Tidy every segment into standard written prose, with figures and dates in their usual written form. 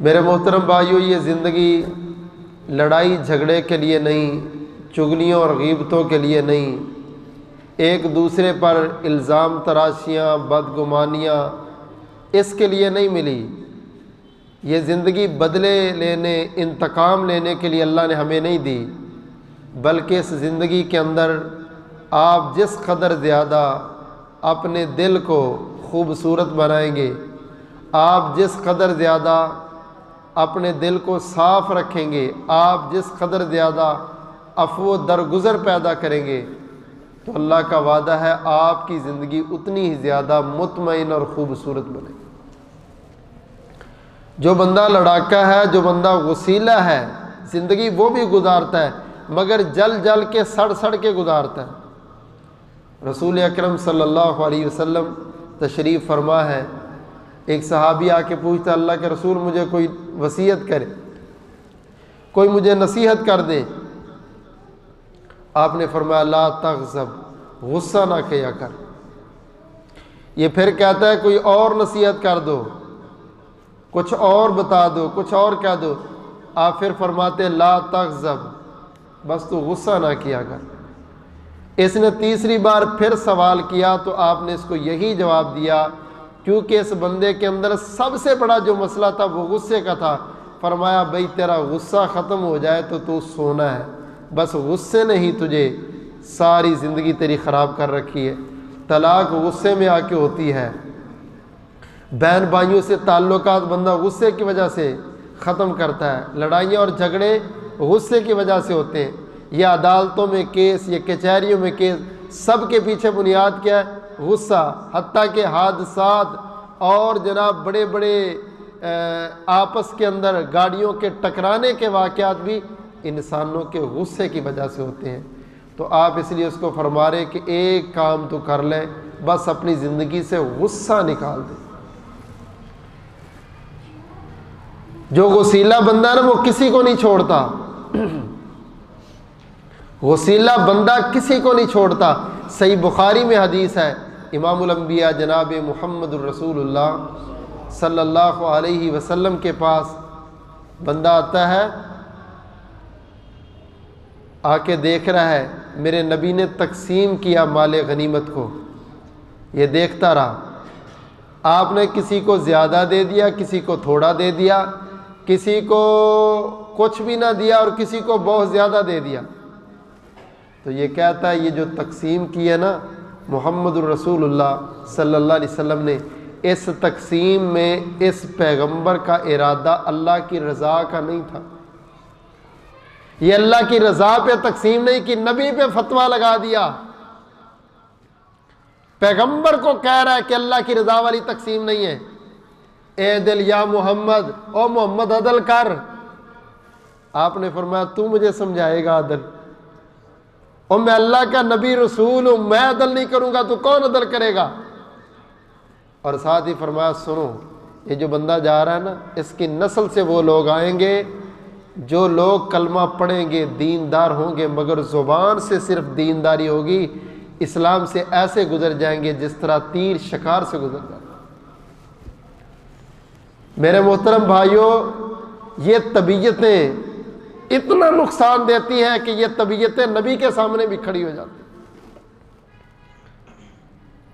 میرے محترم بھائیو، یہ زندگی لڑائی جھگڑے کے لیے نہیں، چغلیوں اور غیبتوں کے لیے نہیں، ایک دوسرے پر الزام تراشیاں، بدگمانیاں اس کے لیے نہیں ملی۔ یہ زندگی بدلے لینے، انتقام لینے کے لیے اللہ نے ہمیں نہیں دی، بلکہ اس زندگی کے اندر آپ جس قدر زیادہ اپنے دل کو خوبصورت بنائیں گے، آپ جس قدر زیادہ اپنے دل کو صاف رکھیں گے، آپ جس قدر زیادہ عفو و درگزر پیدا کریں گے، تو اللہ کا وعدہ ہے آپ کی زندگی اتنی ہی زیادہ مطمئن اور خوبصورت بنے گی۔ جو بندہ لڑاکا ہے، جو بندہ غسیلہ ہے، زندگی وہ بھی گزارتا ہے مگر جل جل کے سڑ سڑ کے گزارتا ہے۔ رسول اکرم صلی اللہ علیہ وسلم تشریف فرما ہے، ایک صحابی آ کے پوچھتا، اللہ کے رسول مجھے کوئی وصیت کرے، کوئی مجھے نصیحت کر دے۔ آپ نے فرمایا لا تغضب، غصہ نہ کیا کر۔ یہ پھر کہتا ہے کوئی اور نصیحت کر دو، کچھ اور بتا دو، کچھ اور کہہ دو۔ آپ پھر فرماتے لا تغضب، بس تو غصہ نہ کیا کر۔ اس نے تیسری بار پھر سوال کیا تو آپ نے اس کو یہی جواب دیا، کیونکہ اس بندے کے اندر سب سے بڑا جو مسئلہ تھا وہ غصے کا تھا۔ فرمایا بھئی تیرا غصہ ختم ہو جائے تو سونا ہے، بس غصے نے ہی تجھے ساری زندگی تیری خراب کر رکھی ہے۔ طلاق غصے میں آ کے ہوتی ہے، بہن بھائیوں سے تعلقات بندہ غصے کی وجہ سے ختم کرتا ہے، لڑائیاں اور جھگڑے غصے کی وجہ سے ہوتے ہیں۔ یہ عدالتوں میں کیس، یہ کچہریوں میں کیس، سب کے پیچھے بنیاد کیا ہے؟ غصہ۔ حتیٰ کہ حادثات اور جناب بڑے بڑے آپس کے اندر گاڑیوں کے ٹکرانے کے واقعات بھی انسانوں کے غصے کی وجہ سے ہوتے ہیں۔ تو آپ اس لیے اس کو فرما رہے کہ ایک کام تو کر لیں، بس اپنی زندگی سے غصہ نکال دیں۔ جو غسیلہ بندہ ہے نا وہ کسی کو نہیں چھوڑتا، غسیلہ بندہ کسی کو نہیں چھوڑتا۔ صحیح بخاری میں حدیث ہے، امام الانبیاء جناب محمد الرسول اللہ صلی اللہ علیہ وسلم کے پاس بندہ آتا ہے، آ کے دیکھ رہا ہے میرے نبی نے تقسیم کیا مال غنیمت کو، یہ دیکھتا رہا، آپ نے کسی کو زیادہ دے دیا، کسی کو تھوڑا دے دیا، کسی کو کچھ بھی نہ دیا اور کسی کو بہت زیادہ دے دیا۔ تو یہ کہتا ہے یہ جو تقسیم کی ہے نا محمد الرسول اللہ صلی اللہ علیہ وسلم نے، اس تقسیم میں اس پیغمبر کا ارادہ اللہ کی رضا کا نہیں تھا، یہ اللہ کی رضا پہ تقسیم نہیں کی، نبی پہ فتویٰ لگا دیا۔ پیغمبر کو کہہ رہا ہے کہ اللہ کی رضا والی تقسیم نہیں ہے، اے دل یا محمد، او محمد عدل کر۔ آپ نے فرمایا تو مجھے سمجھائے گا عدل؟ اور میں اللہ کا نبی رسول ہوں، میں عدل نہیں کروں گا تو کون عدل کرے گا؟ اور ساتھ ہی فرمایا سنو، یہ جو بندہ جا رہا ہے نا، اس کی نسل سے وہ لوگ آئیں گے جو لوگ کلمہ پڑھیں گے، دیندار ہوں گے، مگر زبان سے صرف دینداری ہوگی، اسلام سے ایسے گزر جائیں گے جس طرح تیر شکار سے گزر جائیں گے۔ میرے محترم بھائیوں، یہ طبیعتیں اتنا نقصان دیتی ہیں کہ یہ طبیعتیں نبی کے سامنے بھی کھڑی ہو جاتی ہیں۔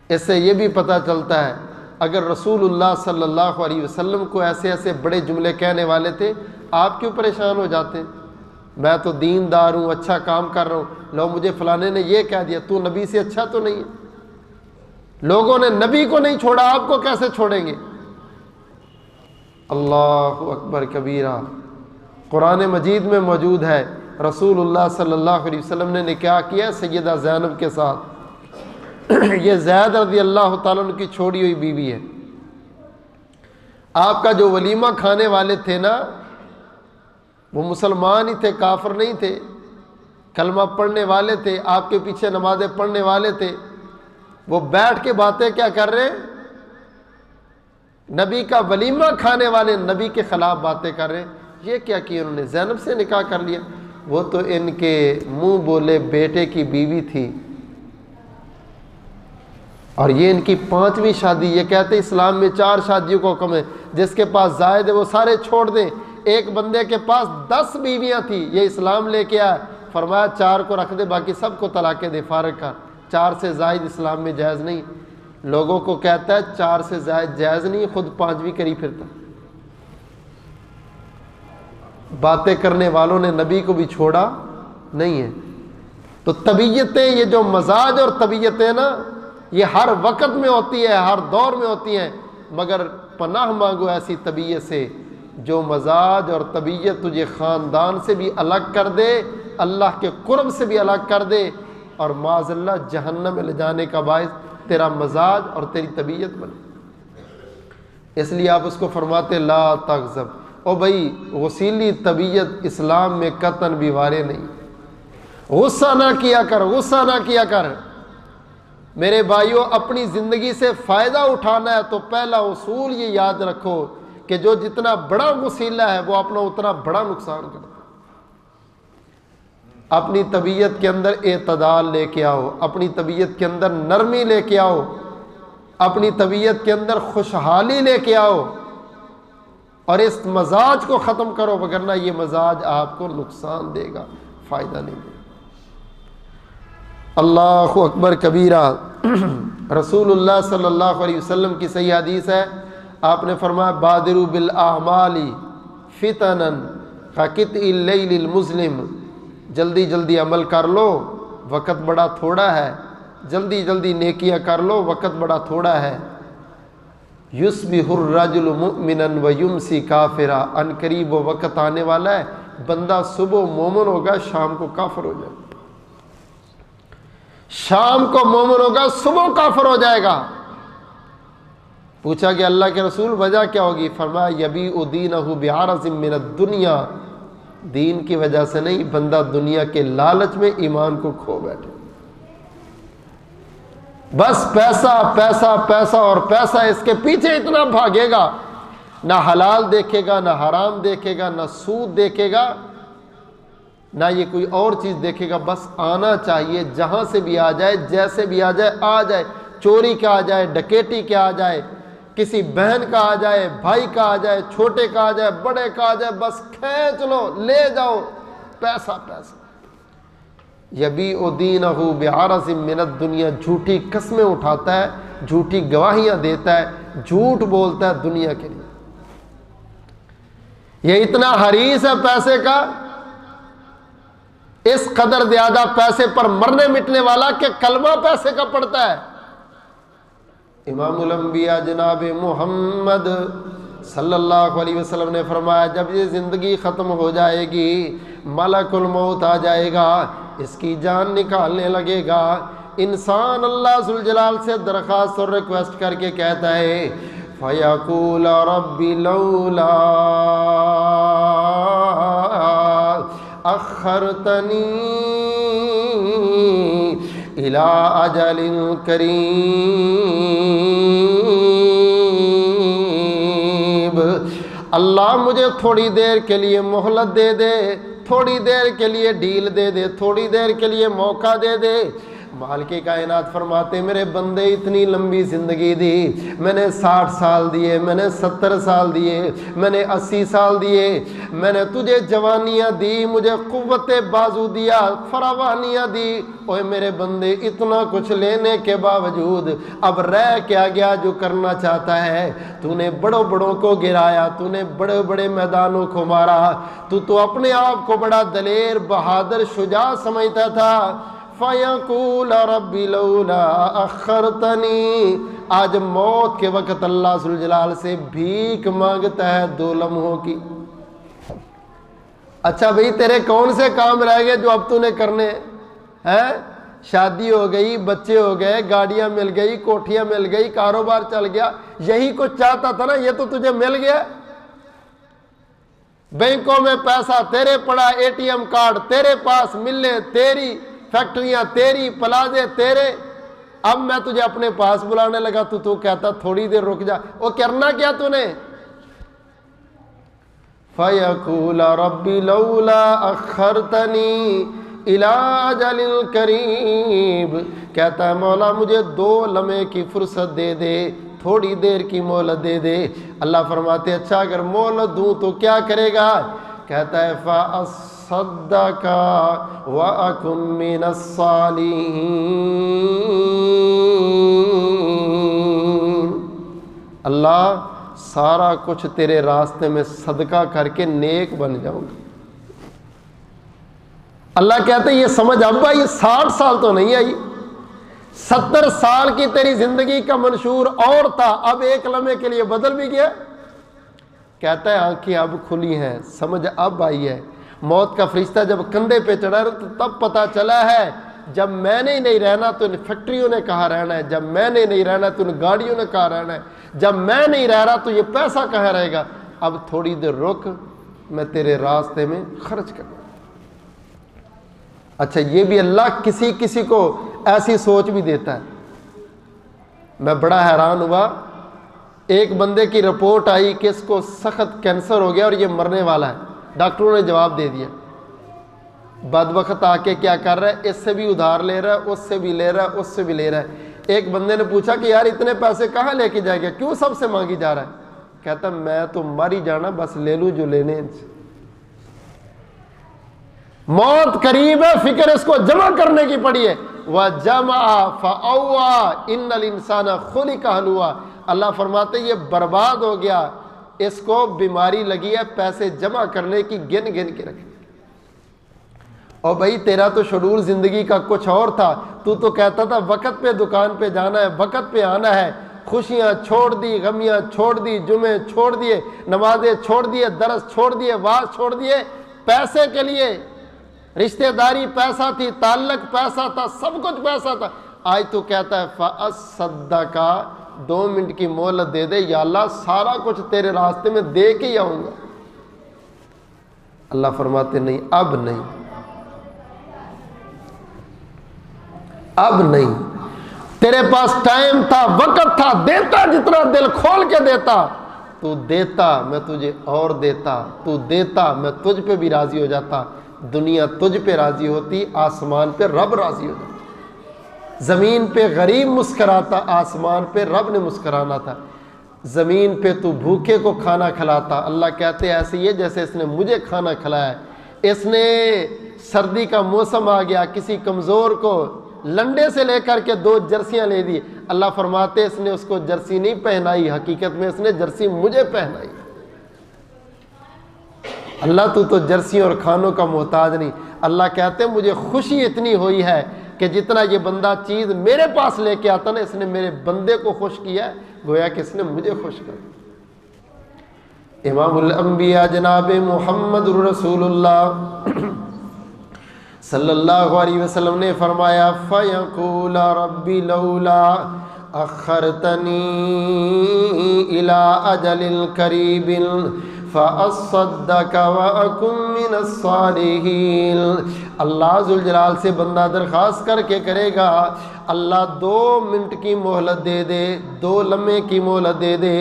اس سے یہ بھی پتہ چلتا ہے اگر رسول اللہ صلی اللہ علیہ وسلم کو ایسے ایسے بڑے جملے کہنے والے تھے، آپ کیوں پریشان ہو جاتے ہیں؟ میں تو دیندار ہوں، اچھا کام کر رہا ہوں، لو مجھے فلانے نے یہ کہہ دیا، تو نبی سے اچھا تو نہیں ہے؟ لوگوں نے نبی کو نہیں چھوڑا، آپ کو کیسے چھوڑیں گے؟ اللہ اکبر کبیرہ۔ قرآن مجید میں موجود ہے رسول اللہ صلی اللہ علیہ وسلم نے نکاح کیا سیدہ زینب کے ساتھ، یہ زید رضی اللہ تعالیٰ عنہ کی چھوڑی ہوئی بیوی ہے۔ آپ کا جو ولیمہ کھانے والے تھے نا، وہ مسلمان ہی تھے، کافر نہیں تھے، کلمہ پڑھنے والے تھے، آپ کے پیچھے نمازیں پڑھنے والے تھے۔ وہ بیٹھ کے باتیں کیا کر رہے ہیں؟ نبی کا ولیمہ کھانے والے نبی کے خلاف باتیں کر رہے ہیں۔ یہ کیا کیا انہوں نے؟ زینب سے نکاح کر لیا، وہ تو ان کے منہ بولے بیٹے کی بیوی تھی۔ اور یہ ان کی 5ویں شادی. یہ کہتے اسلام میں 4 شادیوں کا حکم ہے. جس کے پاس زائد ہے وہ سارے چھوڑ دیں. ایک بندے کے پاس 10 بیویاں تھیں, یہ اسلام لے کے آیا, فرمایا 4 کو رکھ دے, باقی سب کو طلاقیں دے, فارغ کر. 4 سے زائد اسلام میں جائز نہیں. لوگوں کو کہتا ہے 4 سے زائد جائز نہیں, خود 5ویں کری پھرتا. باتیں کرنے والوں نے نبی کو بھی چھوڑا نہیں ہے. تو طبیعتیں, یہ جو مزاج اور طبیعتیں نا, یہ ہر وقت میں ہوتی ہے, ہر دور میں ہوتی ہیں, مگر پناہ مانگو ایسی طبیعت سے جو مزاج اور طبیعت تجھے خاندان سے بھی الگ کر دے, اللہ کے قرب سے بھی الگ کر دے, اور معاذ اللہ جہنم میں لے جانے کا باعث تیرا مزاج اور تیری طبیعت بنے. اس لیے آپ اس کو فرماتے لا تغضب. او بھائی غسیلی طبیعت اسلام میں قطعاً بھی وارے نہیں. غصہ نہ کیا کر, غصہ نہ کیا کر. میرے بھائیوں, اپنی زندگی سے فائدہ اٹھانا ہے تو پہلا اصول یہ یاد رکھو کہ جو جتنا بڑا وسیلہ ہے وہ اپنا اتنا بڑا نقصان کرتا ہے. اپنی طبیعت کے اندر اعتدال لے کے آؤ, اپنی طبیعت کے اندر نرمی لے کے آؤ, اپنی طبیعت کے اندر خوشحالی لے کے آؤ, اور اس مزاج کو ختم کرو, وگرنہ یہ مزاج آپ کو نقصان دے گا, فائدہ نہیں دے گا. اللہ اکبر کبیرہ. رسول اللہ صلی اللہ علیہ وسلم کی صحیح حدیث ہے, آپ نے فرمایا بادروا بالاعمال فتنا کقطع اللیل المظلم. جلدی جلدی عمل کر لو, وقت بڑا تھوڑا ہے. جلدی جلدی نیکیاں کر لو, وقت بڑا تھوڑا ہے. یصبح الرجل مؤمنا ویمسی کافرا. ان قریب وہ وقت آنے والا ہے بندہ صبح مومن ہوگا, شام کو کافر ہو جائے گا. شام کو مومن ہوگا, صبح کافر ہو جائے گا. پوچھا کہ اللہ کے رسول وجہ کیا ہوگی؟ فرمایا یبیع دینہ بعرض من الدنیا. دین کی وجہ سے نہیں, بندہ دنیا کے لالچ میں ایمان کو کھو بیٹھے. بس پیسہ پیسہ پیسہ اور پیسہ, اس کے پیچھے اتنا بھاگے گا, نہ حلال دیکھے گا, نہ حرام دیکھے گا, نہ سود دیکھے گا, نہ یہ کوئی اور چیز دیکھے گا. بس آنا چاہیے, جہاں سے بھی آ جائے, جیسے بھی آ جائے, آ جائے. چوری کا آ جائے, ڈکیٹی کا آ جائے, کسی بہن کا آ جائے, بھائی کا آ جائے, چھوٹے کا آ جائے, بڑے کا آ جائے, بس کھینچ لو, لے جاؤ, پیسہ پیسہ. یبیع دینہ بعرض من الدنیا. جھوٹی قسمیں اٹھاتا ہے, جھوٹی گواہیاں دیتا ہے, جھوٹ بولتا ہے دنیا کے لیے. یہ اتنا حریص ہے پیسے کا, اس قدر زیادہ پیسے پر مرنے مٹنے والا کہ کلمہ پیسے کا پڑتا ہے. امام الانبیاء جناب محمد صلی اللہ علیہ وسلم نے فرمایا جب یہ زندگی ختم ہو جائے گی, ملک الموت آ جائے گا, اس کی جان نکالنے لگے گا. انسان اللہ ذوالجلال سے درخواست اور ریکویسٹ کر کے کہتا ہے فَيَقُولَ رَبِّ لَوْلَا أَخَّرْتَنِي إِلَىٰ أَجَلٍ قَرِيبٍ. اللہ مجھے تھوڑی دیر کے لیے مہلت دے دے, تھوڑی دیر کے لیے ڈیل دے دے, تھوڑی دیر کے لیے موقع دے دے. مالک کائنات فرماتے میرے بندے اتنی لمبی زندگی دی, میں نے 60 سال دیے, میں نے 70 سال دیے, میں نے 80 سال دیے, میں نے تجھے جوانیاں دی, مجھے قوت بازو دیا, فراوانیاں دی. اوے میرے بندے اتنا کچھ لینے کے باوجود اب رہ کیا گیا جو کرنا چاہتا ہے؟ تو نے بڑوں بڑوں کو گرایا, تو نے بڑے بڑے میدانوں کو مارا, تو اپنے آپ کو بڑا دلیر بہادر شجاع سمجھتا تھا. فَيَقُولَ رَبِّ لَوْلَا أَخَّرْتَنِي. آج موت کے وقت اللہ ذوالجلال سے بھیک مانگتا ہے 2 لمحوں کی. اچھا بھئی تیرے کون سے کام رہ گئے جو اب تو نے کرنے ہیں؟ شادی ہو گئی, بچے ہو گئے, گاڑیاں مل گئی, کوٹھیاں مل گئی, کاروبار چل گیا, یہی کچھ چاہتا تھا نا, یہ تو تجھے مل گیا. بینکوں میں پیسہ تیرے پڑا, اے ٹی ایم کارڈ تیرے پاس, ملے تیری, فیکٹریاں تیری, پلازے تیرے. اب میں تجھے اپنے پاس بلانے لگا, تو کہتا تھوڑی دیر رک جا. وہ کرنا کیا تو نے؟ فَيَقُولَ رَبِّ لَوْلَا أَخَّرْتَنِي إِلَىٰ أَجَلٍ قَرِيبٍ. کہتا ہے مولا مجھے 2 لمحے کی فرصت دے دے، تھوڑی دیر کی مہلت دے دے۔ اللہ فرماتے اچھا اگر مہلت دوں تو کیا کرے گا؟ کہتا ہے فَأَصَّدَّقَ وَأَكُن مِّنَ الصَّالِحِينَ، اللہ سارا کچھ تیرے راستے میں صدقہ کر کے نیک بن جاؤں گا۔ اللہ کہتے ہیں یہ سمجھ اب آئی، 60 سال تو نہیں آئی، 70 سال کی تیری زندگی کا منشور اور تھا، اب 1 لمحے کے لیے بدل بھی گیا۔ کہتا ہے آنکھیں اب کھلی ہیں، سمجھ اب آئی ہے۔ موت کا فرشتہ جب کندھے پہ چڑھا تو تب پتا چلا ہے جب میں نے نہیں رہنا تو ان فیکٹریوں نے کہاں رہنا ہے، جب میں نے نہیں رہنا تو ان گاڑیوں نے کہاں رہنا ہے، جب میں نہیں رہ رہا تو یہ پیسہ کہاں رہے گا، اب تھوڑی دیر رک، میں تیرے راستے میں خرچ کروں۔ اچھا یہ بھی اللہ کسی کسی کو ایسی سوچ بھی دیتا ہے۔ میں بڑا حیران ہوا، ایک بندے کی رپورٹ آئی کہ اس کو سخت کینسر ہو گیا اور یہ مرنے والا ہے، ڈاکٹروں نے جواب دے دیا۔ بدبخت آ کے کیا کر رہا ہے، اس سے بھی ادھار لے رہا ہے، اس سے بھی لے رہا ہے، اس سے بھی لے رہا ہے۔ ایک بندے نے پوچھا کہ یار اتنے پیسے کہاں لے کے جائے گا، کیوں سب سے مانگی جا رہا ہے؟ کہتا میں تو مر ہی جانا، بس لے لوں جو لینے ان سے۔ موت قریب ہے، فکر اس کو جمع کرنے کی پڑی ہے۔ وَجَمَعَ فَأَوْعَى إِنَّ الْإِنسَانَ خُلِقَ هَلُوعًا، اللہ فرماتے یہ برباد ہو گیا، اس کو بیماری لگی ہے پیسے جمع کرنے کی، گن گن کے رکھے۔ اور بھائی تیرا تو شیڈول زندگی کا کچھ اور تھا، تو کہتا تھا وقت پہ دکان پہ جانا ہے، وقت پہ آنا ہے، خوشیاں چھوڑ دی، غمیاں چھوڑ دی، جمعے چھوڑ دیے، نمازیں چھوڑ دیے، درس چھوڑ دیے، واز چھوڑ دیے، پیسے کے لیے۔ رشتہ داری پیسہ تھی، تعلق پیسہ تھا، سب کچھ پیسہ تھا۔ آج تو کہتا ہے فَأَصَّدَّقَ، 2 منٹ کی مہلت دے دے، یا اللہ سارا کچھ تیرے راستے میں دے کے ہی آؤں گا۔ اللہ فرماتے نہیں، اب نہیں، اب نہیں، تیرے پاس ٹائم تھا، وقت تھا، دیتا جتنا دل کھول کے دیتا، تو دیتا میں تجھے اور دیتا، تو دیتا میں تجھ پہ بھی راضی ہو جاتا۔ دنیا تجھ پہ راضی ہوتی، آسمان پہ رب راضی ہو جاتا۔ زمین پہ غریب مسکراتا، آسمان پہ رب نے مسکرانا تھا۔ زمین پہ تو بھوکے کو کھانا کھلاتا، اللہ کہتے ایسے ہی ہے جیسے اس نے مجھے کھانا کھلایا ہے۔ اس نے سردی کا موسم آ گیا، کسی کمزور کو لنڈے سے لے کر کے 2 جرسیاں لے دی، اللہ فرماتے اس نے اس کو جرسی نہیں پہنائی، حقیقت میں اس نے جرسی مجھے پہنائی۔ اللہ تو جرسی اور کھانوں کا محتاج نہیں۔ اللہ کہتے ہیں مجھے خوشی اتنی ہوئی ہے کہ جتنا یہ بندہ چیز میرے پاس لے کے آتا نا، اس نے میرے بندے کو خوش کیا ہے، گویا کہ اس نے مجھے خوش کر۔ امام الانبیاء جناب محمد رسول اللہ صلی اللہ علیہ وسلم نے فرمایا فَيَقُولَ رَبِّ لَوْلَا أَخَّرْتَنِي إِلَىٰ أَجَلٍ قَرِيبٍ فَأَصَّدَّقَ وَأَكُن مِّنَ الصَّالِحِينَ۔ اللہ ذوالجلال سے بندہ درخواست کر کے کرے گا اللہ 2 منٹ کی مہلت دے دے، 2 لمحے کی مہلت دے دے،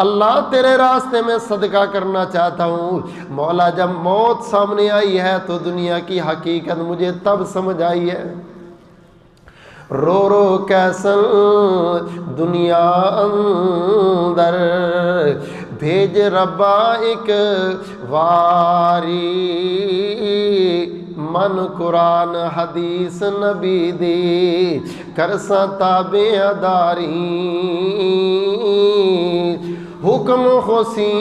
اللہ تیرے راستے میں صدقہ کرنا چاہتا ہوں۔ مولا جب موت سامنے آئی ہے تو دنیا کی حقیقت مجھے تب سمجھ آئی ہے۔ رو رو کیسن دنیا اندر بھیج ربا ایک واری، من قرآن حدیث نبی دی کرساں تابع داری، حکم خوسی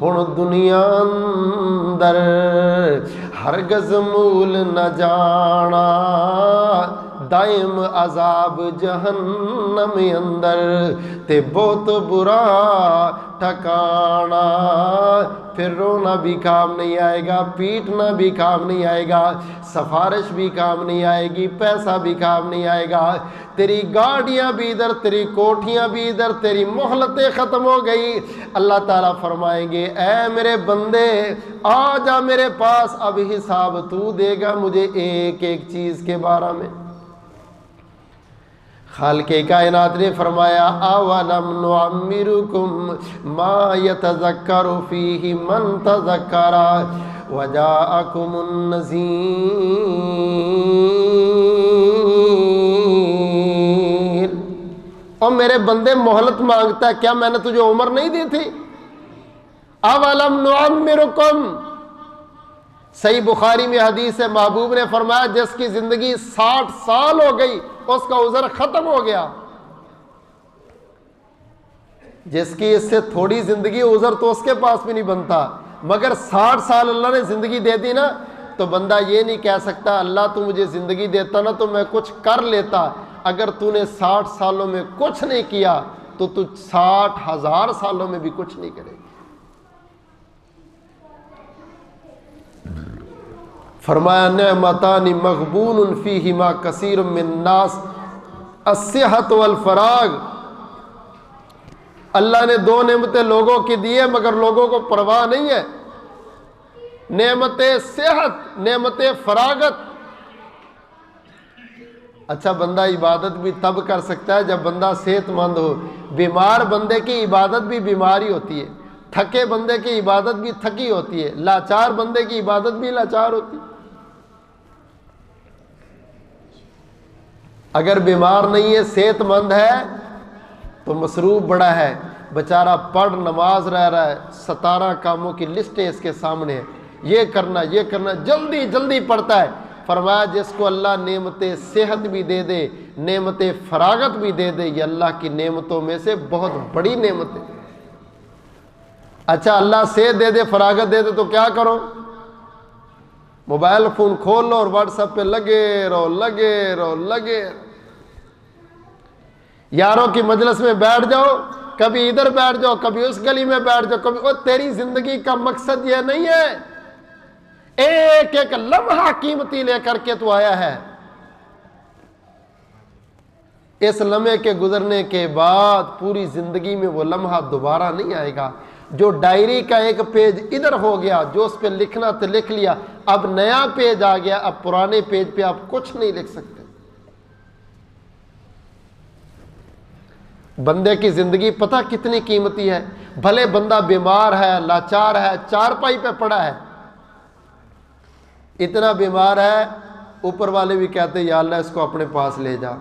ہن دنیا اندر ہرگز مول نہ جانا، دائم عذاب جہنم اندر تے بہت برا ٹھکانا۔ پھر رونا بھی کام نہیں آئے گا، پیٹنا بھی کام نہیں آئے گا، سفارش بھی کام نہیں آئے گی، پیسہ بھی کام نہیں آئے گا، تیری گاڑیاں بھی ادھر، تیری کوٹھیاں بھی ادھر، تیری مہلتیں ختم ہو گئی۔ اللہ تعالیٰ فرمائیں گے اے میرے بندے آ جا میرے پاس، اب حساب تو دے گا مجھے ایک ایک چیز کے بارے میں۔ خالق کائنات نے فرمایا اولم نعمرکم ما یتذکر فیہ من تذکر وجاءکم النذیر اور میرے بندے مہلت مانگتا ہے، کیا میں نے تجھے عمر نہیں دی تھی؟ اولم نعمرکم، صحیح بخاری میں حدیث ہے، محبوب نے فرمایا جس کی زندگی 60 سال ہو گئی اس کا عذر ختم ہو گیا۔ جس کی اس سے تھوڑی زندگی، عذر تو اس کے پاس بھی نہیں بنتا، مگر 60 سال اللہ نے زندگی دے دی نا، تو بندہ یہ نہیں کہہ سکتا اللہ تو مجھے زندگی دیتا نا تو میں کچھ کر لیتا۔ اگر تو نے 60 سالوں میں کچھ نہیں کیا تو 60,000 سالوں میں بھی کچھ نہیں کرے گا۔ فرمایا نعمتان مغبون فیہما کثیر من الناس الصحت والفراغ، اللہ نے 2 نعمتیں لوگوں کی دی ہے مگر لوگوں کو پرواہ نہیں ہے، نعمت صحت، نعمت فراغت۔ اچھا بندہ عبادت بھی تب کر سکتا ہے جب بندہ صحت مند ہو، بیمار بندے کی عبادت بھی بیماری ہوتی ہے، تھکے بندے کی عبادت بھی تھکی ہوتی ہے، لاچار بندے کی عبادت بھی لاچار ہوتی ہے۔ اگر بیمار نہیں ہے، صحت مند ہے تو مصروف بڑا ہے، بیچارہ پڑھ نماز رہ رہا ہے، 17 کاموں کی لسٹیں اس کے سامنے ہے، یہ کرنا یہ کرنا، جلدی جلدی پڑھتا ہے۔ فرمایا جس کو اللہ نعمت صحت بھی دے دے، نعمت فراغت بھی دے دے، یہ اللہ کی نعمتوں میں سے بہت بڑی نعمت ہے۔ اچھا اللہ صحت دے دے، فراغت دے دے تو کیا کرو؟ موبائل فون کھول لو اور واٹس ایپ پہ لگے رہو لگے رہو لگے رہو، یاروں کی مجلس میں بیٹھ جاؤ، کبھی ادھر بیٹھ جاؤ، کبھی اس گلی میں بیٹھ جاؤ، کبھی وہ۔ تیری زندگی کا مقصد یہ نہیں ہے، ایک ایک لمحہ قیمتی لے کر کے تو آیا ہے، اس لمحے کے گزرنے کے بعد پوری زندگی میں وہ لمحہ دوبارہ نہیں آئے گا۔ جو ڈائری کا ایک پیج ادھر ہو گیا، جو اس پہ لکھنا تھا لکھ لیا، اب نیا پیج آ گیا، اب پرانے پیج پہ آپ کچھ نہیں لکھ سکتے۔ بندے کی زندگی پتہ کتنی قیمتی ہے، بھلے بندہ بیمار ہے، لاچار ہے، چارپائی پہ پڑا ہے، اتنا بیمار ہے، اوپر والے بھی کہتے ہیں یا اللہ اس کو اپنے پاس لے جا،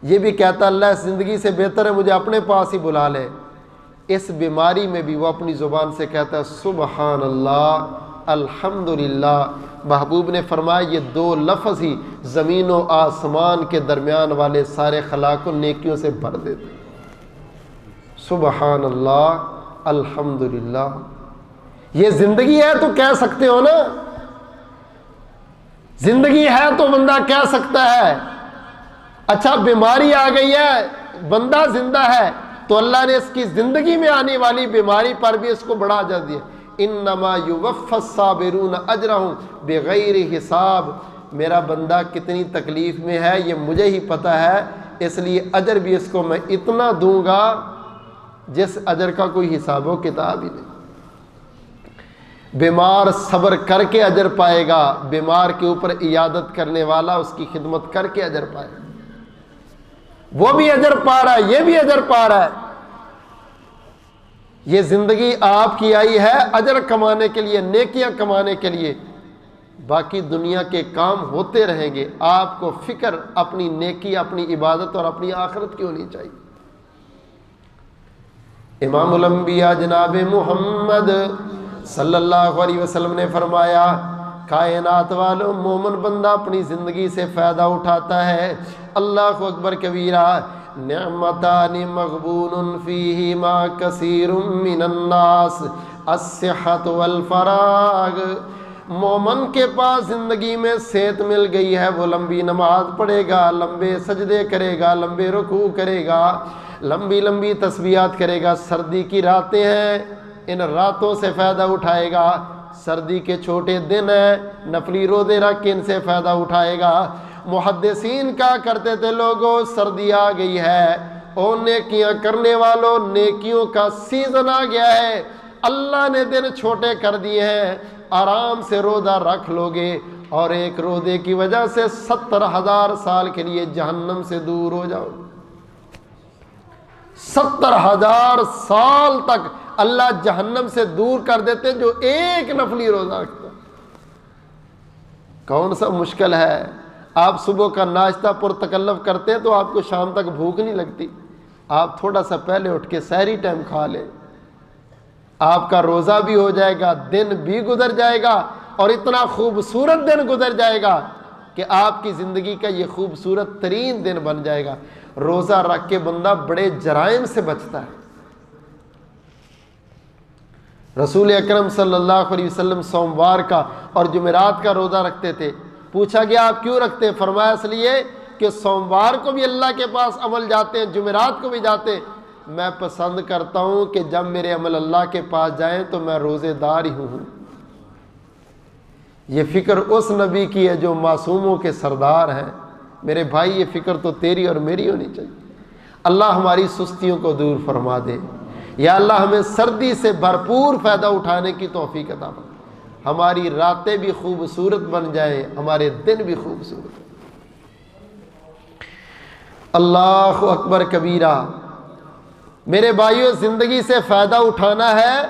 یہ بھی کہتا اللہ اس زندگی سے بہتر ہے مجھے اپنے پاس ہی بلا لے۔ اس بیماری میں بھی وہ اپنی زبان سے کہتا ہے سبحان اللہ الحمدللہ۔ محبوب نے فرمایا یہ 2 لفظ ہی زمین و آسمان کے درمیان والے سارے خلا کو نیکیوں سے بھر دیتے، سبحان اللہ الحمدللہ۔ یہ زندگی ہے تو کہہ سکتے ہو نا، زندگی ہے تو بندہ کہہ سکتا ہے۔ اچھا بیماری آ گئی ہے، بندہ زندہ ہے تو اللہ نے اس کی زندگی میں آنے والی بیماری پر بھی اس کو بڑا اجر دیا، انما یوفی الصابرون اجرہم بغیر حساب۔ میرا بندہ کتنی تکلیف میں ہے یہ مجھے ہی پتہ ہے، اس لیے اجر بھی اس کو میں اتنا دوں گا جس اجر کا کوئی حساب و کتاب ہی نہیں۔ بیمار صبر کر کے اجر پائے گا، بیمار کے اوپر عیادت کرنے والا اس کی خدمت کر کے اجر پائے گا، وہ بھی اجر پا رہا ہے، یہ بھی اجر پا رہا ہے۔ یہ زندگی آپ کی آئی ہے اجر کمانے کے لیے، نیکیاں کمانے کے لیے، باقی دنیا کے کام ہوتے رہیں گے، آپ کو فکر اپنی نیکی، اپنی عبادت اور اپنی آخرت کی ہونی چاہیے۔ امام الانبیاء جناب محمد صلی اللہ علیہ وسلم نے فرمایا کائنات والوں، مومن بندہ اپنی زندگی سے فائدہ اٹھاتا ہے، اللہ اکبر کبیرہ، نعمتان مغبون فیہما کثیر من الناس الصحت والفراغ۔ مومن کے پاس زندگی میں صحت مل گئی ہے، وہ لمبی نماز پڑھے گا، لمبے سجدے کرے گا، لمبے رکوع کرے گا، لمبی لمبی تسبیحات کرے گا۔ سردی کی راتیں ہیں، ان راتوں سے فائدہ اٹھائے گا، سردی کے چھوٹے دن ہیں، نفلی روزے رکھ کے ان سے فائدہ اٹھائے گا۔ محدثین کہا کرتے تھے لوگوں سردی آ گئی ہے، اور نیکیاں کرنے والوں نیکیوں کا سیزن آ گیا ہے، اللہ نے دن چھوٹے کر دیے ہیں، آرام سے روزہ رکھ لو گے اور ایک روزے کی وجہ سے 70,000 سال کے لیے جہنم سے دور ہو جاؤ۔ 70,000 سال تک اللہ جہنم سے دور کر دیتے جو ایک نفلی روزہ رکھتا۔ کون سا مشکل ہے؟ آپ صبح کا ناشتہ پر تکلف کرتے ہیں تو آپ کو شام تک بھوک نہیں لگتی، آپ تھوڑا سا پہلے اٹھ کے سحری ٹائم کھا لیں، آپ کا روزہ بھی ہو جائے گا، دن بھی گزر جائے گا، اور اتنا خوبصورت دن گزر جائے گا کہ آپ کی زندگی کا یہ خوبصورت ترین دن بن جائے گا۔ روزہ رکھ کے بندہ بڑے جرائم سے بچتا ہے۔ رسول اکرم صلی اللہ علیہ وسلم سوموار کا اور جمعرات کا روزہ رکھتے تھے۔ پوچھا گیا آپ کیوں رکھتے ہیں؟ فرمایا اس لیے کہ سوموار کو بھی اللہ کے پاس عمل جاتے ہیں، جمعرات کو بھی جاتے ہیں، میں پسند کرتا ہوں کہ جب میرے عمل اللہ کے پاس جائیں تو میں روزے دار ہی ہوں۔ یہ فکر اس نبی کی ہے جو معصوموں کے سردار ہیں۔ میرے بھائی، یہ فکر تو تیری اور میری ہونی چاہیے۔ اللہ ہماری سستیوں کو دور فرما دے۔ یا اللہ ہمیں سردی سے بھرپور فائدہ اٹھانے کی توفیق عطا فرما، ہماری راتیں بھی خوبصورت بن جائیں، ہمارے دن بھی خوبصورت۔ اللہ اکبر کبیرہ۔ میرے بھائیوں، زندگی سے فائدہ اٹھانا ہے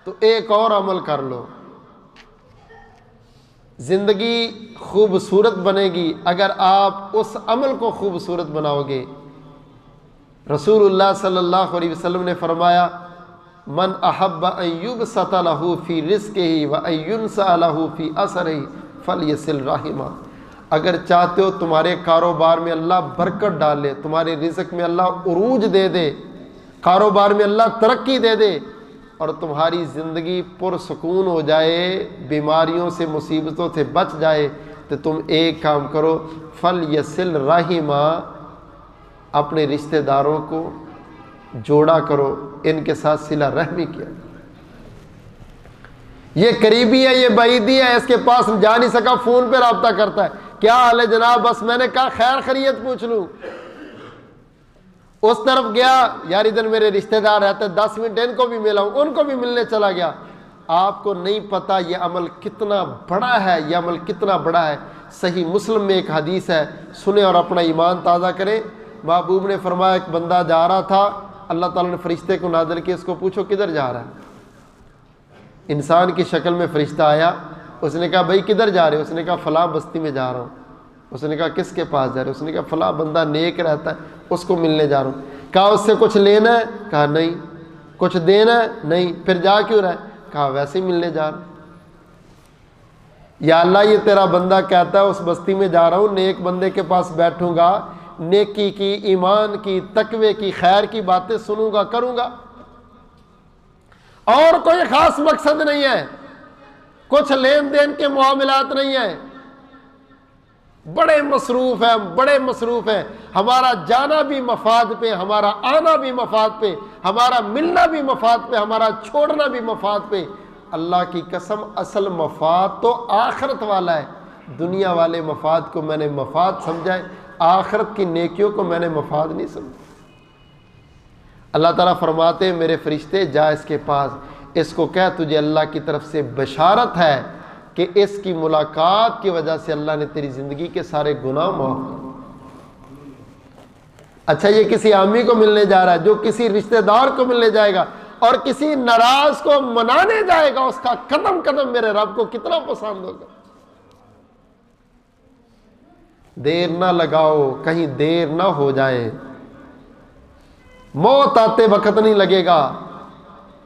تو ایک اور عمل کر لو۔ زندگی خوبصورت بنے گی اگر آپ اس عمل کو خوبصورت بناؤ گے۔ رسول اللہ صلی اللہ علیہ وسلم نے فرمایا، من احب ان یبسط له فی رزقہ وان ینسأ له فی اثرہ فلیصل رحمہ۔ اگر چاہتے ہو تمہارے کاروبار میں اللہ برکت ڈالے، تمہارے رزق میں اللہ عروج دے دے، کاروبار میں اللہ ترقی دے دے، اور تمہاری زندگی پرسکون ہو جائے، بیماریوں سے مصیبتوں سے بچ جائے، تو تم ایک کام کرو، فلیصل رحمہ، اپنے رشتہ داروں کو جوڑا کرو، ان کے ساتھ صلہ رحمی کیا۔ یہ قریبی ہے، یہ بعیدی ہے، اس کے پاس جا نہیں سکا، فون پہ رابطہ کرتا ہے، کیا حال ہے جناب، بس میں نے کہا خیر خیریت پوچھ لوں۔ اس طرف گیا، یار ادھر میرے رشتہ دار رہتے، 10 منٹ ان کو بھی ملا ہوں، ان کو بھی ملنے چلا گیا۔ آپ کو نہیں پتا یہ عمل کتنا بڑا ہے، یہ عمل کتنا بڑا ہے۔ صحیح مسلم میں ایک حدیث ہے، سنیں اور اپنا ایمان تازہ کریں۔ محبوب نے فرمایا ایک بندہ جا رہا تھا، اللہ تعالیٰ نے فرشتے کو نازل کیا، اس کو پوچھو کدھر جا رہا ہے۔ انسان کی شکل میں فرشتہ آیا، اس نے کہا بھائی کدھر جا رہے ہو؟ اس نے کہا فلاں بستی میں جا رہا ہوں۔ اس نے کہا کس کے پاس جا رہے ہو؟ اس نے کہا فلاں بندہ نیک رہتا ہے، اس کو ملنے جا رہا ہوں۔ کہا اس سے کچھ لینا ہے؟ کہا نہیں۔ کچھ دینا ہے؟ نہیں۔ پھر جا کیوں رہا ہے؟ کہا ویسے ہی ملنے جا رہا ہوں۔ یا اللہ یہ تیرا بندہ کہتا ہے اس بستی میں جا رہا ہوں، نیک بندے کے پاس بیٹھوں گا، نیکی کی، ایمان کی، تقوی کی، خیر کی باتیں سنوں گا، کروں گا، اور کوئی خاص مقصد نہیں ہے، کچھ لین دین کے معاملات نہیں ہیں، بڑے مصروف ہیں، بڑے مصروف ہیں، ہمارا جانا بھی مفاد پہ، ہمارا آنا بھی مفاد پہ، ہمارا ملنا بھی مفاد پہ، ہمارا چھوڑنا بھی مفاد پہ۔ اللہ کی قسم اصل مفاد تو آخرت والا ہے۔ دنیا والے مفاد کو میں نے مفاد سمجھا ہے، آخرت کی نیکیوں کو میں نے مفاد نہیں سمجھا۔ اللہ تعالیٰ فرماتے ہیں میرے فرشتے جا اس کے پاس، اس کو کہہ تجھے اللہ کی طرف سے بشارت ہے کہ اس کی ملاقات کی وجہ سے اللہ نے تیری زندگی کے سارے گناہ معاف کر۔ اچھا یہ کسی عامی کو ملنے جا رہا ہے، جو کسی رشتہ دار کو ملنے جائے گا اور کسی ناراض کو منانے جائے گا، اس کا قدم قدم میرے رب کو کتنا پسند ہوگا۔ دیر نہ لگاؤ، کہیں دیر نہ ہو جائے، موت آتے وقت نہیں لگے گا۔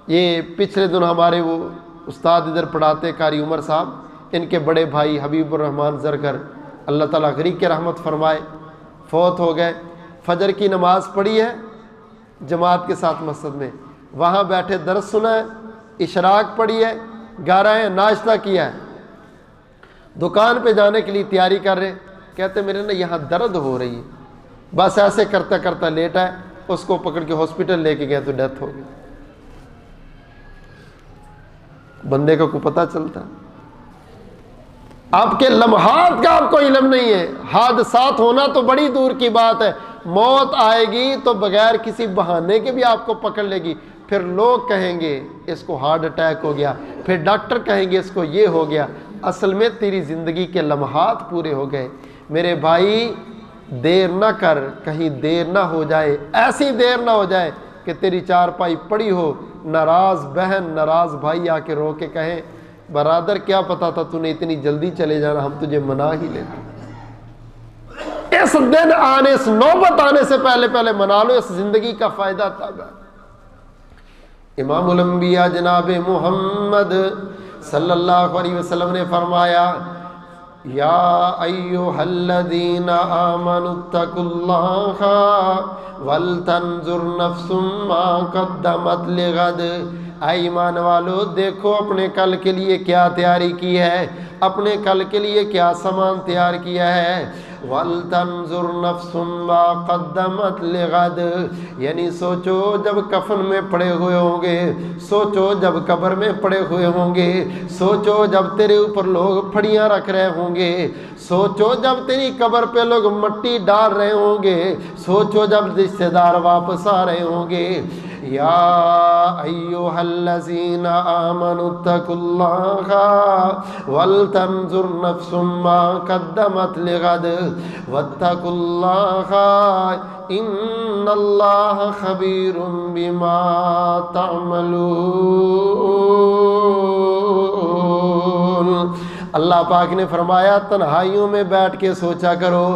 یہ پچھلے دن ہمارے وہ استاد ادھر پڑھاتے قاری عمر صاحب، ان کے بڑے بھائی حبیب الرحمان زرگر، اللہ تعالیٰ غریق کے رحمت فرمائے، فوت ہو گئے۔ فجر کی نماز پڑھی ہے جماعت کے ساتھ مسجد میں، وہاں بیٹھے درس سنا ہے، اشراق پڑھی ہے، گا رہے ہیں، ناشتہ کیا ہے، دکان پہ جانے کے لیے تیاری کر رہے، کہتے میرے نا یہاں درد ہو رہی ہے، بس ایسے کرتا کرتا لیٹا ہے، اس کو پکڑ کے ہاسپٹل لے کے گئے تو ڈیتھ ہو گئی۔ بندے کا کو پتہ چلتا، آپ کے لمحات کا آپ کو علم نہیں ہے۔ حادثات ہونا تو بڑی دور کی بات ہے، موت آئے گی تو بغیر کسی بہانے کے بھی آپ کو پکڑ لے گی۔ پھر لوگ کہیں گے اس کو ہارٹ اٹیک ہو گیا، پھر ڈاکٹر کہیں گے اس کو یہ ہو گیا، اصل میں تیری زندگی کے لمحات پورے ہو گئے۔ میرے بھائی دیر نہ کر، کہیں دیر نہ ہو جائے، ایسی دیر نہ ہو جائے کہ تیری چارپائی پڑی ہو، ناراض بہن ناراض بھائی آ کے رو کے کہیں برادر کیا پتا تھا تو نے اتنی جلدی چلے جانا، ہم تجھے منا ہی لیتے۔ اس دن آنے، اس نوبت آنے سے پہلے پہلے منا لو، اس زندگی کا فائدہ تب ہے۔ امام الانبیاء جناب محمد صلی اللہ علیہ وسلم نے فرمایا یا ایھا الذین آمنوا اتقوا اللہ ولتنظر نفس ما قدمت لغد، اے ایمان والو دیکھو اپنے کل کے لیے کیا تیاری کی ہے، اپنے کل کے لیے کیا سامان تیار کیا ہے۔ وَلْتَنْظُرْ نَفْسٌ مَا قَدَّمَتْ لِغَدٍ، یعنی سوچو جب کفن میں پڑے ہوئے ہوں گے، سوچو جب قبر میں پڑے ہوئے ہوں گے، سوچو جب تیرے اوپر لوگ پھڑیاں رکھ رہے ہوں گے، سوچو جب تیری قبر پہ لوگ مٹی ڈال رہے ہوں گے، سوچو جب رشتہ دار واپس آ رہے ہوں گے۔ یا ایھا الذین آمنوا اتقوا اللہ ولتنظر نفس ما قدمت لغد واتقوا اللہ ان اللہ خبیر بما تعملون۔ اللہ پاک نے فرمایا تنہائیوں میں بیٹھ کے سوچا کرو،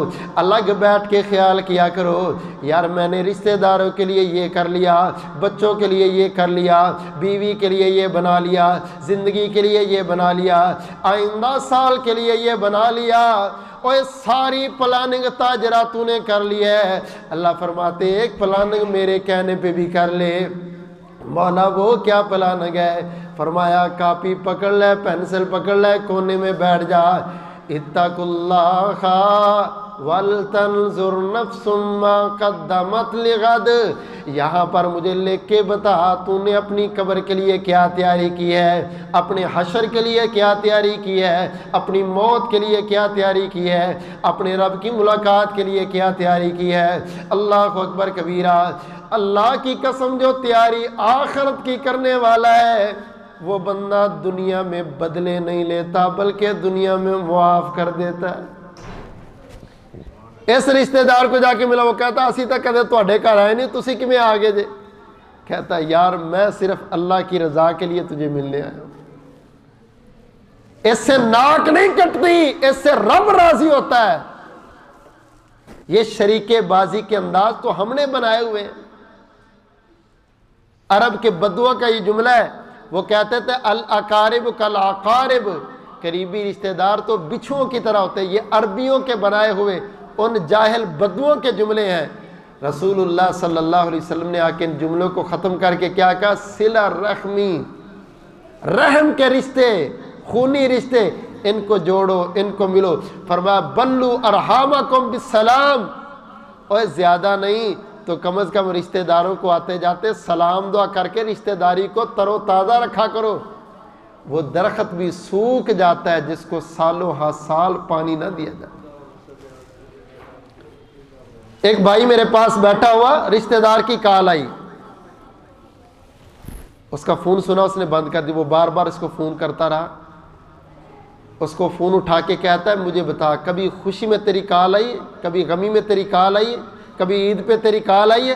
الگ بیٹھ کے خیال کیا کرو، یار میں نے رشتہ داروں کے لیے یہ کر لیا، بچوں کے لیے یہ کر لیا، بیوی کے لیے یہ بنا لیا، زندگی کے لیے یہ بنا لیا، آئندہ سال کے لیے یہ بنا لیا، اور ساری پلاننگ تاجرہ تو نے کر لی ہے۔ اللہ فرماتے ایک پلاننگ میرے کہنے پہ بھی کر لے۔ مولا وہ کیا پلاننگ ہے؟ فرمایا کاپی پکڑ لے، پینسل پکڑ لے، کونے میں بیٹھ جا، اتقوا اللہ وَلْتَنْظُرْ نَفْسٌ مَا قَدَّمَتْ لِغَدٍ، یہاں پر مجھے لکھ کے بتا تو نے اپنی قبر کے لیے کیا تیاری کی ہے، اپنے حشر کے لیے کیا تیاری کی ہے، اپنی موت کے لیے کیا تیاری کی ہے، اپنے رب کی ملاقات کے لیے کیا تیاری کی ہے۔ اللہ اکبر کبیرہ۔ اللہ کی قسم جو تیاری آخرت کی کرنے والا ہے وہ بندہ دنیا میں بدلے نہیں لیتا بلکہ دنیا میں معاف کر دیتا ہے۔ اس رشتہ دار کو جا کے ملا، وہ کہتا اسی تک کہتے تواڈے گھر آئے نہیں، تسی کیویں آ گئے جے؟ کہتا یار میں صرف اللہ کی رضا کے لیے تجھے ملنے آیا ہوں۔ اس سے ناک نہیں کٹتی، اس سے رب راضی ہوتا ہے۔ یہ شریک بازی کے انداز تو ہم نے بنائے ہوئے ہیں۔ عرب کے بدوؤں کا یہ جملہ ہے، وہ کہتے تھے الاقارب کالاقارب، قریبی رشتہ دار تو بچھوؤں کی طرح ہوتے ہیں۔ یہ عربیوں کے بنائے ہوئے ان جاہل بدوؤں کے جملے ہیں۔ رسول اللہ صلی اللہ علیہ وسلم نے آ کے ان جملوں کو ختم کر کے کیا کہا؟ صلہ رحمی، رحم کے رشتے، خونی رشتے، ان کو جوڑو، ان کو ملو۔ فرمایا بلو ارحامکم بالسلام، اور زیادہ نہیں تو کم از کم رشتہ داروں کو آتے جاتے سلام دعا کر کے رشتہ داری کو تر و تازہ رکھا کرو۔ وہ درخت بھی سوکھ جاتا ہے جس کو سالوں ہا سال پانی نہ دیا جائے۔ ایک بھائی میرے پاس بیٹھا ہوا، رشتہ دار کی کال آئی، اس کا فون سنا، اس نے بند کر دی۔ وہ بار بار اس کو فون کرتا رہا، اس کو فون اٹھا کے کہتا ہے مجھے بتا کبھی خوشی میں تیری کال آئی ہے، کبھی غمی میں تیری کال آئی ہے، کبھی عید پہ تیری کال آئی ہے؟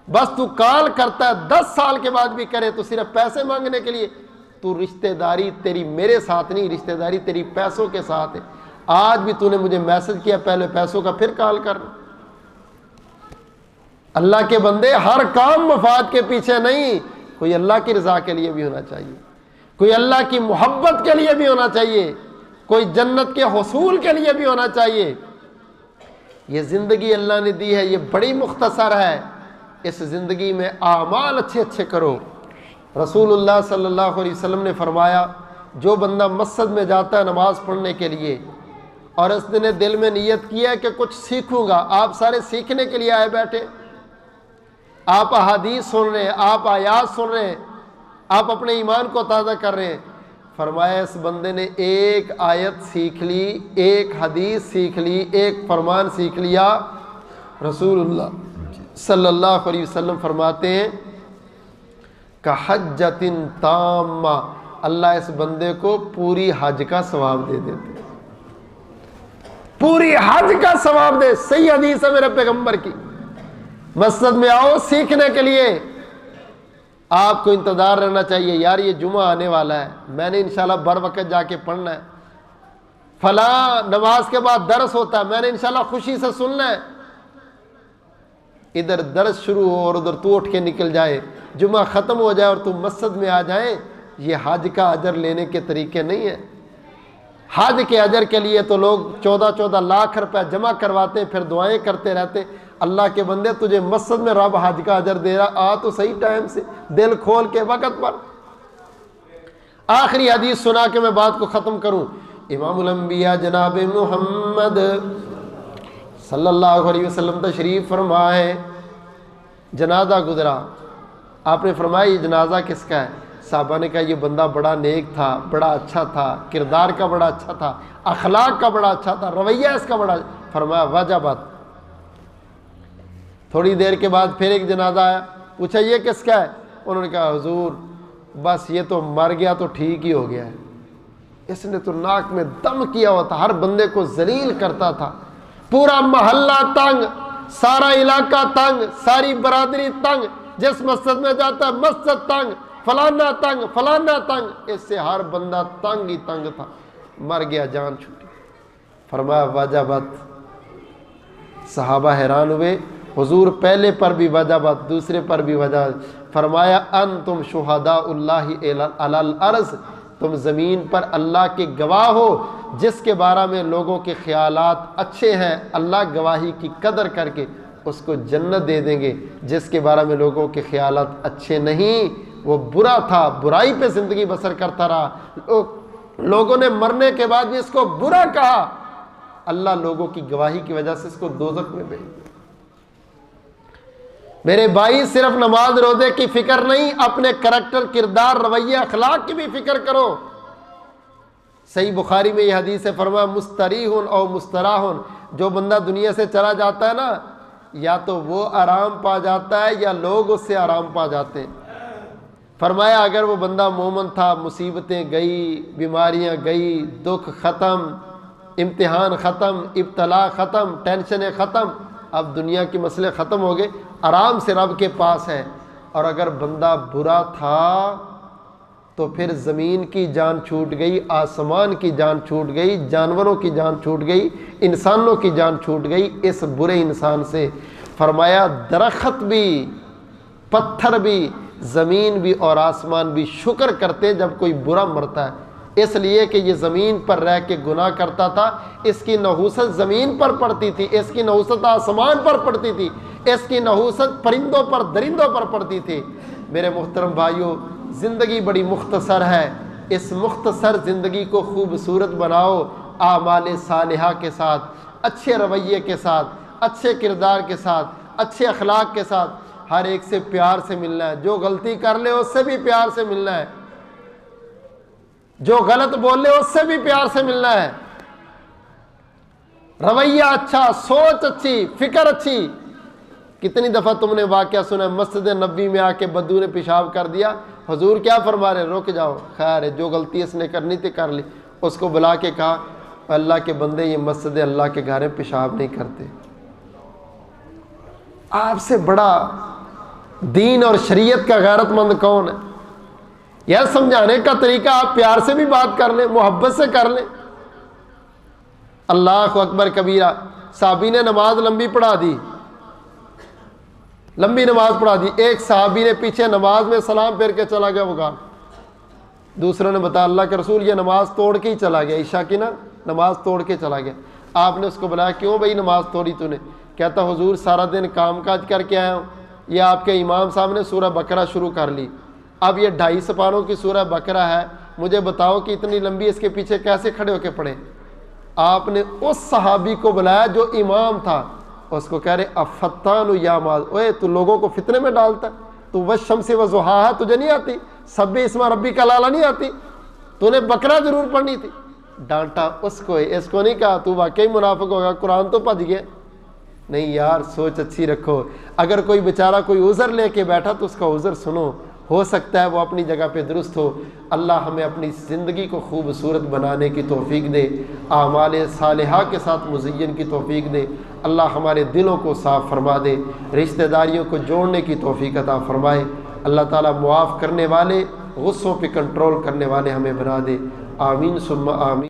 بس تو کال کرتا ہے، 10 سال کے بعد بھی کرے تو صرف پیسے مانگنے کے لیے۔ تو رشتہ داری تیری میرے ساتھ نہیں، رشتہ داری تیری پیسوں کے ساتھ ہے۔ آج بھی تو نے مجھے میسج کیا، پہلے پیسوں کا پھر کال کر۔ اللہ کے بندے ہر کام مفاد کے پیچھے نہیں، کوئی اللہ کی رضا کے لیے بھی ہونا چاہیے، کوئی اللہ کی محبت کے لیے بھی ہونا چاہیے، کوئی جنت کے حصول کے لیے بھی ہونا چاہیے۔ یہ زندگی اللہ نے دی ہے، یہ بڑی مختصر ہے، اس زندگی میں اعمال اچھے اچھے کرو۔ رسول اللہ صلی اللہ علیہ وسلم نے فرمایا جو بندہ مسجد میں جاتا ہے نماز پڑھنے کے لیے اور اس نے دل میں نیت کیا ہے کہ کچھ سیکھوں گا، آپ سارے سیکھنے کے لیے آئے بیٹھے، آپ احادیث سن رہے ہیں، آپ آیات سن رہے ہیں، آپ اپنے ایمان کو تازہ کر رہے ہیں۔ فرمایا اس بندے نے ایک آیت سیکھ لی، ایک حدیث سیکھ لی، ایک فرمان سیکھ لیا۔ رسول اللہ صلی اللہ علیہ وسلم فرماتے ہیں کحجۃ تامہ، اللہ اس بندے کو پوری حج کا ثواب دے دیتے، پوری حج کا ثواب دے۔ صحیح حدیث ہے میرے پیغمبر کی۔ مسجد میں آؤ سیکھنے کے لیے، آپ کو انتظار رہنا چاہیے، یار یہ جمعہ آنے والا ہے، میں نے انشاءاللہ بر وقت جا کے پڑھنا ہے۔ فلاں نماز کے بعد درس ہوتا ہے، میں نے انشاءاللہ خوشی سے سننا ہے۔ ادھر درس شروع ہو اور ادھر تو اٹھ کے نکل جائے، جمعہ ختم ہو جائے اور تو مسجد میں آ جائے، یہ حج کا اجر لینے کے طریقے نہیں ہیں۔ حج کے اجر کے لیے تو لوگ 14 لاکھ روپے جمع کرواتے، پھر دعائیں کرتے رہتے۔ اللہ کے بندے، تجھے مسجد میں رب حج کا اجر دے رہا، آ تو صحیح ٹائم سے، دل کھول کے وقت پر۔ آخری حدیث سنا کے میں بات کو ختم کروں۔ امام الانبیاء جناب محمد صلی اللہ علیہ وسلم تشریف فرمائے، جنازہ گزرا، آپ نے فرمایا یہ جنازہ کس کا ہے؟ صحابہ نے کہا یہ بندہ بڑا نیک تھا، بڑا اچھا تھا، کردار کا بڑا اچھا تھا، اخلاق کا بڑا اچھا تھا، رویہ اس کا بڑا۔ فرمایا وجبت۔ تھوڑی دیر کے بعد پھر ایک جنازہ آیا، پوچھا یہ کس کا ہے؟ انہوں نے کہا حضور بس یہ تو مر گیا تو ٹھیک ہی ہو گیا ہے، اس نے تو ناک میں دم کیا ہوا تھا، ہر بندے کو ذلیل کرتا تھا، پورا محلہ تنگ، سارا علاقہ تنگ، ساری برادری تنگ، جس مسجد میں جاتا ہے مسجد تنگ، فلانا تنگ، فلانا تنگ، اس سے ہر بندہ تنگ ہی تنگ تھا، مر گیا، جان چھوٹی۔ فرمایا وجبت۔ صحابہ حیران ہوئے، حضور پہلے پر بھی وجبت، دوسرے پر بھی وجبت۔ فرمایا انتم شہداء اللہ علی الارض، تم زمین پر اللہ کے گواہ ہو، جس کے بارے میں لوگوں کے خیالات اچھے ہیں اللہ گواہی کی قدر کر کے اس کو جنت دے دیں گے، جس کے بارے میں لوگوں کے خیالات اچھے نہیں، وہ برا تھا، برائی پہ زندگی بسر کرتا رہا، لوگوں نے مرنے کے بعد بھی اس کو برا کہا، اللہ لوگوں کی گواہی کی وجہ سے اس کو دوزخ میں بھیج دے۔ میرے بھائی، صرف نماز روزے کی فکر نہیں، اپنے کریکٹر، کردار، رویہ، اخلاق کی بھی فکر کرو۔ صحیح بخاری میں یہ حدیث ہے، فرمایا مستریح او مستراح، جو بندہ دنیا سے چلا جاتا ہے نا، یا تو وہ آرام پا جاتا ہے یا لوگ اس سے آرام پا جاتے ہیں۔ فرمایا اگر وہ بندہ مومن تھا، مصیبتیں گئی، بیماریاں گئی، دکھ ختم، امتحان ختم، ابتلا ختم، ٹینشنیں ختم، اب دنیا کے مسئلے ختم ہو گئے، آرام سے رب کے پاس ہے۔ اور اگر بندہ برا تھا تو پھر زمین کی جان چھوٹ گئی، آسمان کی جان چھوٹ گئی، جانوروں کی جان چھوٹ گئی، انسانوں کی جان چھوٹ گئی اس برے انسان سے۔ فرمایا درخت بھی، پتھر بھی، زمین بھی اور آسمان بھی شکر کرتے جب کوئی برا مرتا ہے، اس لیے کہ یہ زمین پر رہ کے گناہ کرتا تھا، اس کی نحوست زمین پر پڑتی تھی، اس کی نحوست آسمان پر پڑتی تھی، اس کی نحوست پرندوں پر، درندوں پر پڑتی تھی۔ میرے محترم بھائیوں، زندگی بڑی مختصر ہے، اس مختصر زندگی کو خوبصورت بناؤ، اعمال صالحہ کے ساتھ، اچھے رویے کے ساتھ، اچھے کردار کے ساتھ، اچھے اخلاق کے ساتھ، ہر ایک سے پیار سے ملنا ہے، جو غلطی کر لے اس سے بھی پیار سے ملنا ہے، جو غلط بول لے اس سے بھی پیار سے ملنا ہے، رویہ اچھا، سوچ اچھی، فکر اچھی۔ کتنی دفعہ تم نے واقعہ سنا، مسجد نبی میں آ کے بدو نے پیشاب کر دیا، حضور کیا فرما رہے، رک جاؤ، خیر ہے، جو غلطی اس نے کرنی تھی کر لی۔ اس کو بلا کے کہا اللہ کے بندے، یہ مسجد اللہ کے گھر ہے، پیشاب نہیں کرتے۔ آپ سے بڑا دین اور شریعت کا غیرت مند کون ہے؟ یہ سمجھانے کا طریقہ آپ پیار سے بھی بات کر لیں، محبت سے کر لیں۔ اللہ اکبر کبیرہ۔ صحابی نے نماز لمبی پڑھا دی، لمبی نماز پڑھا دی، ایک صحابی نے پیچھے نماز میں سلام پھیر کے چلا گیا، وہ گا دوسروں نے بتایا اللہ کے رسول یہ نماز توڑ کے ہی چلا گیا، عشاء کی نا نماز توڑ کے چلا گیا۔ آپ نے اس کو بلایا کیوں بھائی نماز توڑی تو نے؟ کہتا حضور سارا دن کام کاج کر کے آیا ہوں، یہ آپ کے امام صاحب نے سورہ بقرہ شروع کر لی، اب یہ 2.5 سپاروں کی سورہ بقرہ ہے، مجھے بتاؤ کہ اتنی لمبی اس کے پیچھے کیسے کھڑے ہو کے پڑھے؟ آپ نے اس صحابی کو بلایا جو امام تھا، اس کو کہہ رہے افتان یا ماذ، اوے تو لوگوں کو فتنے میں ڈالتا ہے، تو والشمس وضحاہا تجھے نہیں آتی، سبح اسم ربک الاعلی نہیں آتی، تو نے بقرہ ضرور پڑھنی تھی۔ ڈانٹا اس کو، اس کو نہیں کہا تو واقعی منافق ہوگا، قرآن تو پڑھ گیا۔ نہیں یار، سوچ اچھی رکھو، اگر کوئی بیچارہ کوئی عذر لے کے بیٹھا تو اس کا عذر سنو، ہو سکتا ہے وہ اپنی جگہ پہ درست ہو۔ اللہ ہمیں اپنی زندگی کو خوبصورت بنانے کی توفیق دے، اعمال صالحہ کے ساتھ مزین کی توفیق دے، اللہ ہمارے دلوں کو صاف فرما دے، رشتہ داریوں کو جوڑنے کی توفیق عطا فرمائے، اللہ تعالیٰ معاف کرنے والے، غصوں پہ کنٹرول کرنے والے ہمیں بنا دے، آمین ثم آمین۔